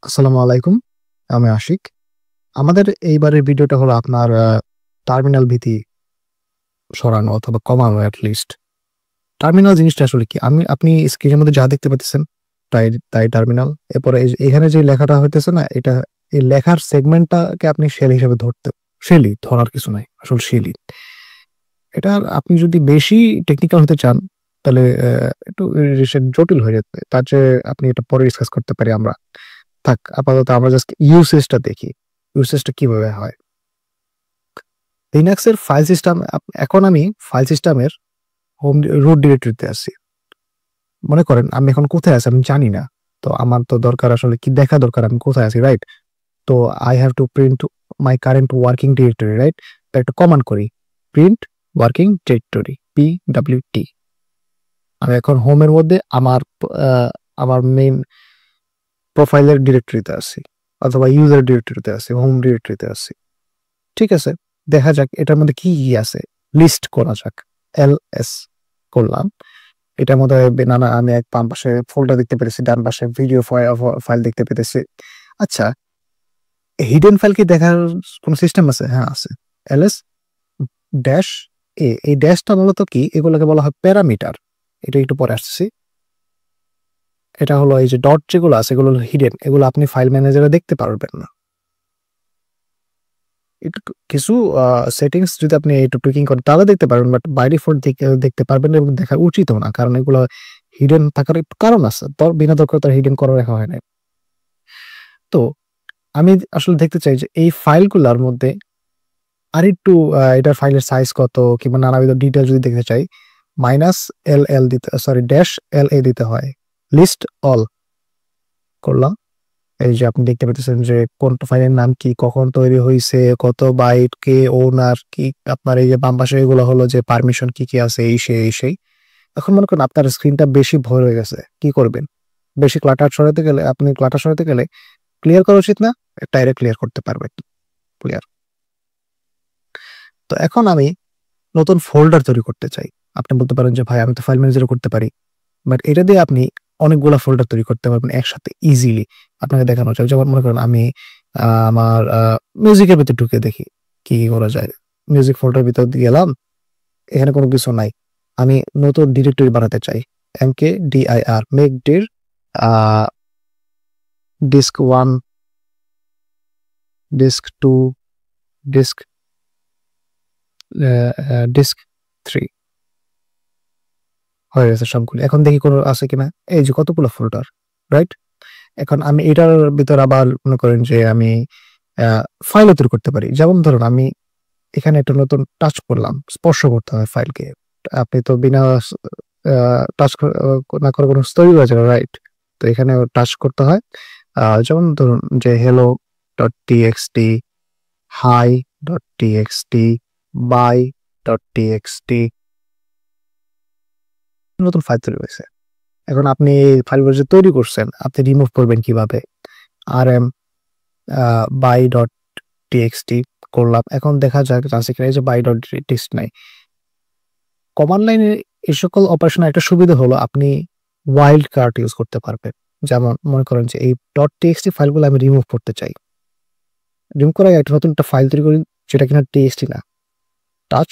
আসসালামু আলাইকুম। আমি আশিক। আমাদের এইবারের ভিডিওটা হলো আপনার টার্মিনাল ভীতি সরানো অথবা কমানো এট লিস্ট। টার্মিনাল জিনিসটা আসলে কি? আপনি স্ক্রিনের মধ্যে যা দেখতে পাচ্ছেন তাই তাই টার্মিনাল। এরপরে এখানে যে লেখাটা হইতেছে না, এই লেখার সেগমেন্টটাকে আপনি শেল হিসেবে শেলই, ধরার কিছু নাই। আসলে শেলই। এটার আপনি যদি বেশি টেকনিক্যাল হতে চান তাহলে একটু জটিল হয়ে যেতে। তার চেয়ে আপনি এটা পরে ডিসকাস করতে পারি আমরা। থাক, আপাতত আমরা জাস্ট ইউসেজটা দেখি। ইউসেজটা কিভাবে হয়। লিনাক্সের ফাইল সিস্টেম, এখন আমি ফাইল সিস্টেমের হোম রুট ডিরেক্টরিতে আছি। মনে করেন আমি এখন কোথায় আছি আমি জানি না। তো আমার তো দরকার আসলে কি দেখা দরকার আমি কোথায় আছি, রাইট? তো I have to print my current working directory, right? তো একটা কমান্ড করি, প্রিন্ট ওয়ার্কিং ডিরেক্টরি PWT। আমি এখন হোমের মধ্যে আমার মেইন প্রোফাইলের ডিরেক্টরিতে আছি, অথবা ইউজার ডিরেক্টরিতে আছি, হোম ডিরেক্টরিতে আছি। ঠিক আছে, দেখা যাক এটার মধ্যে কি কি আছে। লিস্ট করা যাক। LS করলাম। এটার মধ্যে নানা, আমি এক বাম পাশে ফোল্ডার দেখতে পেরেছি, ডান পাশে ভিডিও ফাইল দেখতে পেতেছি। আচ্ছা, হিডেন ফাইল কি দেখার কোন সিস্টেম আছে? হ্যাঁ আছে। LS ড্যাশ এ, এই ড্যাশটা মূলত কি, এগুলোকে বলা হয় প্যারামিটার। এটা একটু পরে আসছি। এটা হলো এই যে ডট যেগুলো আছে এগুলো হলো হিডেন, এগুলো আপনি ফাইল ম্যানেজারে দেখতে পারবেন না। একটু কিছু সেটিংস যদি আপনি একটু টুইকিং করেন তাহলে দেখতে পারবেন, বাট বাই ডিফল্ট দেখতে পারবেন এবং দেখা উচিতও না, কারণ এগুলো হিডেন থাকার একটু কারণ আছে। বিনা দরকার তার হিডেন করে রাখা হয় না। তো আমি আসলে দেখতে চাই যে এই ফাইলগুলোর মধ্যে আরেকটু এটার ফাইলের সাইজ কত কিংবা নানাবিধ ডিটেল যদি দেখতে চাই, -LL দিতে, সরি -LA দিতে হয়। লিস্ট অল করলাম। এই যে আপনি দেখতে পাচ্ছেন যে কোন ফাইলের নাম কি, কখন তৈরি হয়েছে, কত বাইট, কে ওনার, কি আপনার এই যে বাম পাশে এগুলো হলো যে পারমিশন কি কি আছে, এই সেই। এখন মনে করেন আপনার স্ক্রিনটা বেশি ভর হয়ে গেছে, কি করবেন? বেশি ক্লাটার সরাতে গেলে ক্লিয়ার করা উচিত না? ডাইরেক্ট ক্লিয়ার করতে পারবেন। ক্লিয়ার। তো এখন আমি নতুন ফোল্ডার তৈরি করতে চাই। আপনি বলতে পারেন যে ভাই আমি তো ফাইল ম্যানেজারও করতে পারি, বাট এটা দিয়ে আপনি অনেকগুলা ফোল্ডার তৈরি করতে পারবেন একসাথে ইজিলি। আপনাকে দেখানো যায়, যেমন মনে করেন আমি আমার মিউজিকের ভিতরে ঢুকে দেখি কি কি করা যায়। মিউজিক ফোল্ডার ভিতর গেলাম, এখানে কোনো কিছু নাই। আমি নতুন ডিরেক্টরি বানাতে চাই। MKDIR মেক ডির ডিস্ক 1, ডিস্ক 2, ডিস্ক ডিস্ক 3 হয়ে গেছে সবগুলো। এখন দেখি কোনো আছে কিনা। এই যে কতগুলো ফোল্ডার, রাইট? এখন আমি এটার ভিতর আবার মনে করেন যে আমি ফাইলও তৈরি করতে পারি। যেমন ধরুন আমি এখানে একটা নতুন টাচ করলাম, স্পর্শ করতে হয় ফাইলকে। আপনি তো বিনা টাচ না করে কোনো তৈরি হয়ে যাবে, রাইট? তো এখানে টাচ করতে হয়। যেমন ধরুন যে hello.txt, hi.txt, bye.txt, নতুন ফাইল তৈরি হয়েছে। এখন আপনি এই ফাইলগুলো যে তৈরি করছেন আপনি রিমুভ করবেন কিভাবে? rm by.txt করলাম। এখন দেখা যাক আছে কিনা। এই যে by.txt নাই। কমান্ড লাইনে এই সকল অপারেশনের একটা সুবিধা হলো আপনি ওয়াইল্ড কার্ড ইউজ করতে পারবেন। যেমন মনে করেন যে এই .txt ফাইলগুলো আমি রিমুভ করতে চাই। রিমুভ করার আগে নতুন একটা ফাইল তৈরি করি যেটা কিনা txt না, টাচ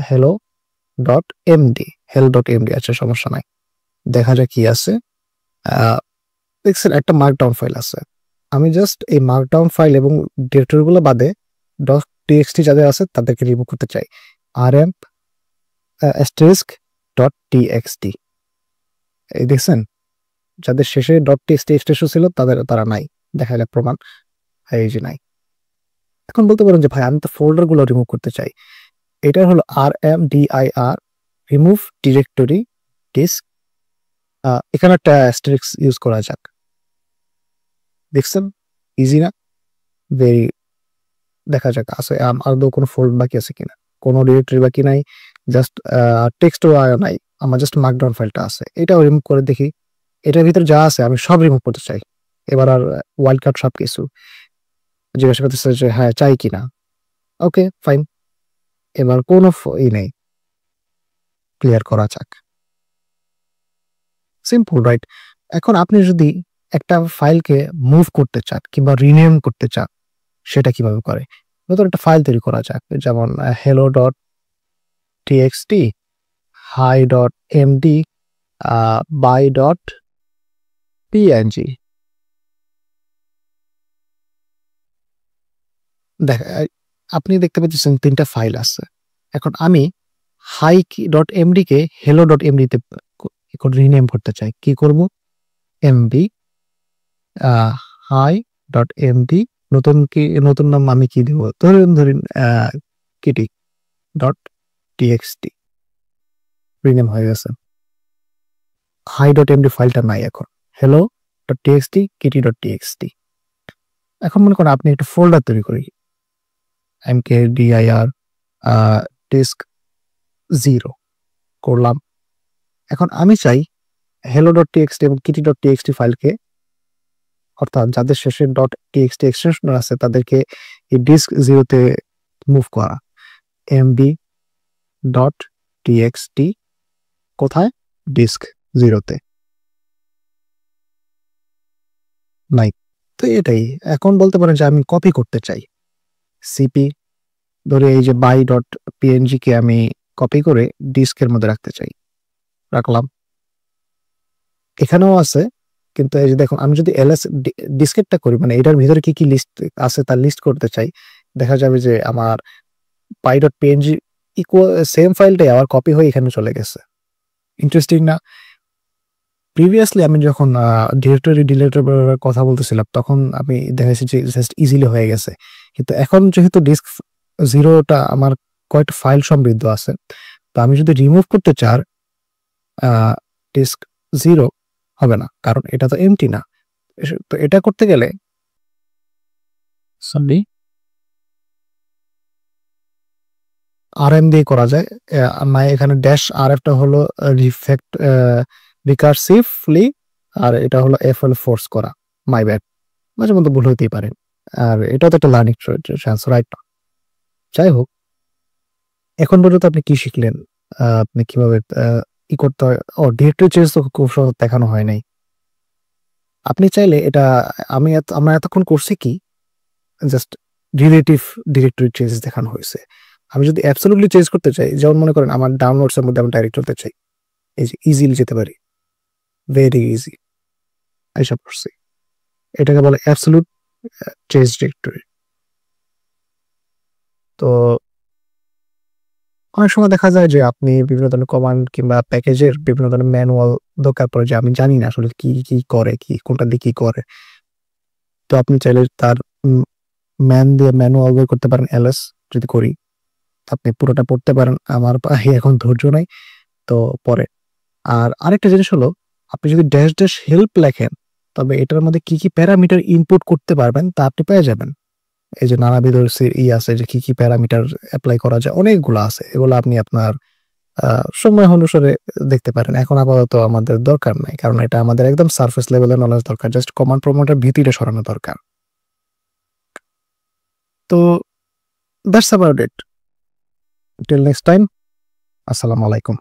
hello.md, hello.md। আচ্ছা, সমস্যা নাই। দেখা যাক কি আছে। দেখছেন একটা মার্কডাউন ফাইল আছে। আমি জাস্ট এই মার্কডাউন ফাইল এবং ডিরেক্টরিগুলো বাদে .txt যাদের আছে তাদেরকে রিমুভ করতে চাই। rm *txt, এই দেখছেন যাদের শেষে .txt এক্সটেনশন ছিল তারা নাই, দেখা গেল প্রমাণ। এই যে নাই। এখন বলতে পারেন যে ভাই আমি তো ফোল্ডার গুলো রিমুভ করতে চাই। এটা হলো RMDIR, রিমুভ ডিরেক্টরি ডিস্ক। এখানে একটা অ্যাস্টেরিস্ক ইউজ করা যাক। দেখছেন ইজি না? ভেরি। দেখা যাক আছে আদৌ কোনো ফোল্ড বাকি আছে কিনা, কোনো ডিরেক্টরি বাকি নাই, জাস্ট টেক্সটও নাই, আমার জাস্ট মার্কডাউন ফাইলটা আছে। এটাও রিমুভ করে দেখি। এটার ভিতরে যা আছে আমি সব রিমুভ করতে চাই। এবার আর ওয়াইল্ড কার্ড সব কিছু জিজ্ঞাসা করতেছে যে হ্যাঁ চাই কিনা। ওকে ফাইন, এবার কোনো নেই, ক্লিয়ার করা যাক। Simple, right? এখন আপনি যদি একটা ফাইলকে মুভ করতে চান কিংবা রিনেম করতে চান সেটা কিভাবে করে? নতুন একটা ফাইল তৈরি করা যাক, যেমন hello.txt, hi.md, by.png। আপনি দেখতে পাচ্ছেন ৩টা ফাইল আছে। এখন আমি hi.md কে hello.md তে রিনেম করতে চাই। কি করব? md hi.md, নতুন নাম আমি কি দেব? ধরেন kitty.txt, রিনেম হয়ে গেছে। hi.md ফাইলটা নাই এখন। hello.txt, kitty.txt। এখন মনে করেন আপনি একটা ফোল্ডার তৈরি করি, mkdir disk 0 করলাম। এখন আমি চাই hello.txt এবং kitty.txt ফাইলকে, অর্থাৎ যাদের শেষে .txt এক্সটেনশন আছে তাদেরকে এই ডিস্ক 0 তে মুভ করা। mb.txt কোথায়? ডিস্ক 0 তে নাই। তো এটাই। এখন বলতে পারেন যে আমি কপি করতে চাই। সিপি ধরে এই যে by.png কে আমি কপি করে ডিস্কের মধ্যে রাখতে চাই। রাখলাম। এখানেও আছে, কিন্তু এই যে দেখুন আমি যদি ls ডিস্কেটটা করি, মানে এটার ভিতরে কি কি লিস্ট আছে তার লিস্ট করতে চাই, দেখা যাবে যে আমার by.png ইকুয়াল সেম ফাইলটাই আবার কপি হয়ে এখানে চলে গেছে। ইন্টারেস্টিং না? প্রিভিয়াসলি আমি যখন ডিরেক্টরি ডিলিটের কথা বলতেছিলাম তখন আমি দেখাচ্ছি যে জাস্ট ইজিলি হয়ে গেছে, কিন্তু এখন যেহেতু ডিস্ক 0টা আমার কয়েকটা ফাইল সমৃদ্ধ আছে, তো আমি যদি রিমুভ করতে চাই ডিস্ক 0 হবে না, কারণ এটা তো এমটি না। তো এটা করতে গেলে সরি rm দিয়ে করা যায়। আমার এখানে ড্যাশ rfটা হলো রিকার্সিভলি, আর এটা হলো fl ফোর্স করা। মাই ব্যাড, মাঝে মধ্যে ভুল হইতেই পারে। আর এটাও তো একটা লার্নিং চান্স, রাইট? যাই হোক, এখন পর্যন্ত আপনি কি শিখলেন? আপনি কিভাবে কি করতে হয়? ও, ডিরেক্টরি চেঞ্জ তো খুব সহজ দেখানো হয় নাই। আপনি চাইলে এটা আমরা এতক্ষণ করছি কি, জাস্ট রিলেটিভ ডিরেক্টরি চেঞ্জ দেখানো হয়েছে। আমি যদি অ্যাবসলিউটলি চেঞ্জ করতে চাই, যেমন মনে করেন আমার ডাউনলোডস এর মধ্যে আমি ডাইরেক্ট করতে চাই, এই যে ইজিলি যেতে পারি, ভেরি ইজি, আইসা পড়ছি। এটাকে বলে অ্যাবসলিউট চেঞ্জ ডিরেক্টরি। তো অনেক সময় দেখা যায় যে আপনি বিভিন্ন ধরনের কমান্ড কিংবা প্যাকেজের বিভিন্ন ধরনের ম্যানুয়াল দরকার পড়ে, যে আমি জানি না আসলে কি কি করে, কি কোনটা দিয়ে কি করে। তো আপনি চাইলে তার ম্যানুয়াল বের করতে পারেন। ls যদি করি, আপনি পুরোটা পড়তে পারেন। আমার পায়ে এখন ধৈর্য নাই, তো পরে। আর আরেকটা জিনিস হলো, আপনি যদি ড্যাশ ড্যাশ হেল্প লেখেন, তবে এটার মধ্যে কি কি প্যারামিটার ইনপুট করতে পারবেন তা আপনি পেয়ে যাবেন। এই যে নানাবিধ আছে যে কি কি প্যারামিটার অ্যাপ্লাই করা যায়, অনেকগুলো আছে। এগুলো আপনি আপনার সময় অনুসারে দেখতে পারেন। এখন আপাতত আমাদের দরকার নাই, কারণ এটা আমাদের একদম সারফেস লেভেলের নলেজ দরকার। জাস্ট কমান্ড প্রম্পটের ভিতরে সরানো দরকার। তো that's about it. Till next time, আসসালামু আলাইকুম।